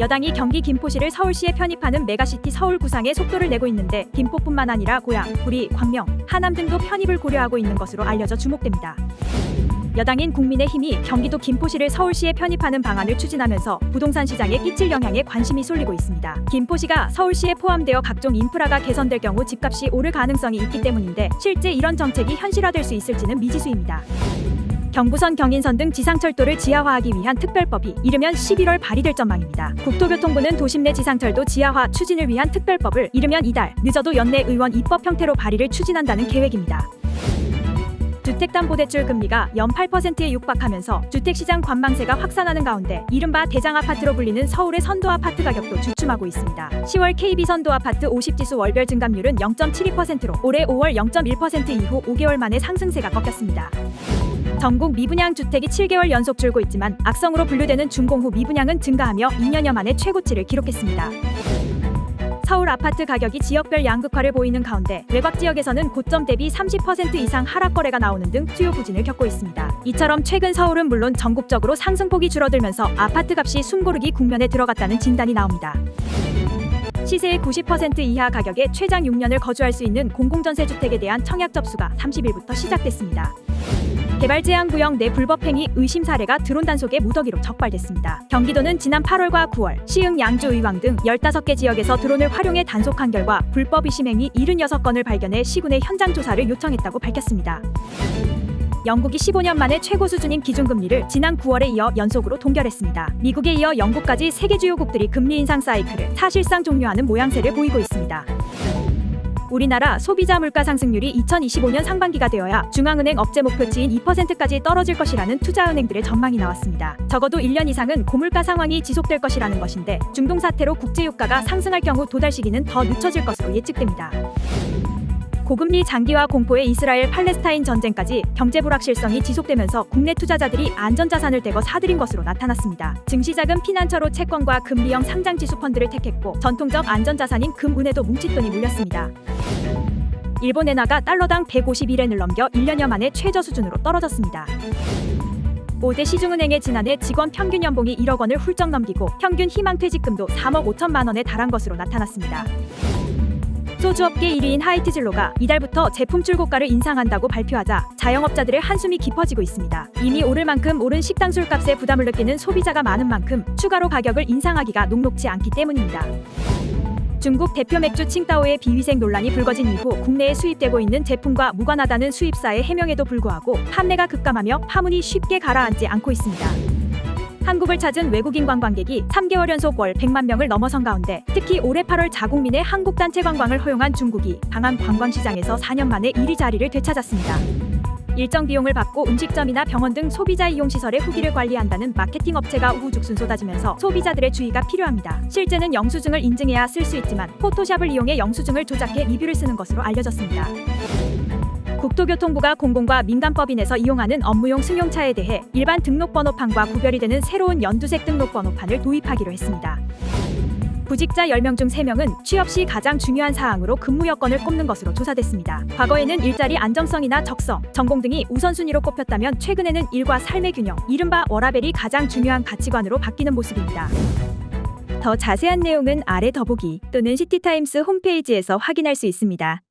여당이 경기 김포시를 서울시에 편입하는 메가시티 서울 구상에 속도를 내고 있는데 김포뿐만 아니라 고양, 구리, 광명, 하남 등도 편입을 고려하고 있는 것으로 알려져 주목됩니다. 여당인 국민의힘이 경기도 김포시를 서울시에 편입하는 방안을 추진하면서 부동산 시장에 끼칠 영향에 관심이 쏠리고 있습니다. 김포시가 서울시에 포함되어 각종 인프라가 개선될 경우 집값이 오를 가능성이 있기 때문인데 실제 이런 정책이 현실화될 수 있을지는 미지수입니다. 경부선, 경인선 등 지상철도를 지하화하기 위한 특별법이 이르면 11월 발의될 전망입니다. 국토교통부는 도심 내 지상철도 지하화 추진을 위한 특별법을 이르면 이달, 늦어도 연내 의원 입법 형태로 발의를 추진한다는 계획입니다. 주택담보대출 금리가 연 8%에 육박하면서 주택시장 관망세가 확산하는 가운데 이른바 대장아파트로 불리는 서울의 선도아파트 가격도 주춤하고 있습니다. 10월 KB 선도아파트 50지수 월별 증감률은 0.72%로 올해 5월 0.1% 이후 5개월 만에 상승세가 꺾였습니다. 전국 미분양 주택이 7개월 연속 줄고 있지만 악성으로 분류되는 준공후 미분양은 증가하며 2년여 만에 최고치를 기록했습니다. 서울 아파트 가격이 지역별 양극화를 보이는 가운데 외곽 지역에서는 고점 대비 30% 이상 하락 거래가 나오는 등 수요 부진을 겪고 있습니다. 이처럼 최근 서울은 물론 전국적으로 상승폭이 줄어들면서 아파트 값이 숨고르기 국면에 들어갔다는 진단이 나옵니다. 시세의 90% 이하 가격에 최장 6년을 거주할 수 있는 공공전세 주택에 대한 청약 접수가 30일부터 시작됐습니다. 개발 제한 구역 내 불법행위 의심 사례가 드론 단속의 무더기로 적발됐습니다. 경기도는 지난 8월과 9월 시흥, 양주, 의왕 등 15개 지역에서 드론을 활용해 단속한 결과 불법 의심 행위 76건을 발견해 시군에 현장 조사를 요청했다고 밝혔습니다. 영국이 15년 만에 최고 수준인 기준금리를 지난 9월에 이어 연속으로 동결했습니다. 미국에 이어 영국까지 세계 주요국들이 금리 인상 사이클을 사실상 종료하는 모양새를 보이고 있습니다. 우리나라 소비자 물가 상승률이 2025년 상반기가 되어야 중앙은행 억제 목표치인 2%까지 떨어질 것이라는 투자은행들의 전망이 나왔습니다. 적어도 1년 이상은 고물가 상황이 지속될 것이라는 것인데 중동 사태로 국제유가가 상승할 경우 도달 시기는 더 늦춰질 것으로 예측됩니다. 고금리 장기화 공포의 이스라엘 팔레스타인 전쟁까지 경제 불확실성이 지속되면서 국내 투자자들이 안전자산을 대거 사들인 것으로 나타났습니다. 증시자금 피난처로 채권과 금리형 상장지수 펀드를 택했고 전통적 안전자산인 금, 은에도 뭉칫돈이 몰렸습니다. 일본 엔화가 달러당 151엔을 넘겨 1년여 만에 최저 수준으로 떨어졌습니다. 5대 시중은행의 지난해 직원 평균 연봉이 1억 원을 훌쩍 넘기고 평균 희망퇴직금도 3억 5천만 원에 달한 것으로 나타났습니다. 소주업계 1위인 하이트진로가 이달부터 제품 출고가를 인상한다고 발표하자 자영업자들의 한숨이 깊어지고 있습니다. 이미 오를 만큼 오른 식당 술값에 부담을 느끼는 소비자가 많은 만큼 추가로 가격을 인상하기가 녹록지 않기 때문입니다. 중국 대표 맥주 칭따오의 비위생 논란이 불거진 이후 국내에 수입되고 있는 제품과 무관하다는 수입사의 해명에도 불구하고 판매가 급감하며 파문이 쉽게 가라앉지 않고 있습니다. 한국을 찾은 외국인 관광객이 3개월 연속 월 100만 명을 넘어선 가운데 특히 올해 8월 자국민의 한국 단체 관광을 허용한 중국이 방한 관광시장에서 4년 만에 1위 자리를 되찾았습니다. 일정 비용을 받고 음식점이나 병원 등 소비자 이용시설의 후기를 관리한다는 마케팅 업체가 우후죽순 쏟아지면서 소비자들의 주의가 필요합니다. 실제는 영수증을 인증해야 쓸 수 있지만 포토샵을 이용해 영수증을 조작해 리뷰를 쓰는 것으로 알려졌습니다. 국토교통부가 공공과 민간법인에서 이용하는 업무용 승용차에 대해 일반 등록번호판과 구별이 되는 새로운 연두색 등록번호판을 도입하기로 했습니다. 구직자 10명 중 3명은 취업 시 가장 중요한 사항으로 근무 여건을 꼽는 것으로 조사됐습니다. 과거에는 일자리 안정성이나 적성, 전공 등이 우선순위로 꼽혔다면 최근에는 일과 삶의 균형, 이른바 워라밸이 가장 중요한 가치관으로 바뀌는 모습입니다. 더 자세한 내용은 아래 더보기 또는 시티타임스 홈페이지에서 확인할 수 있습니다.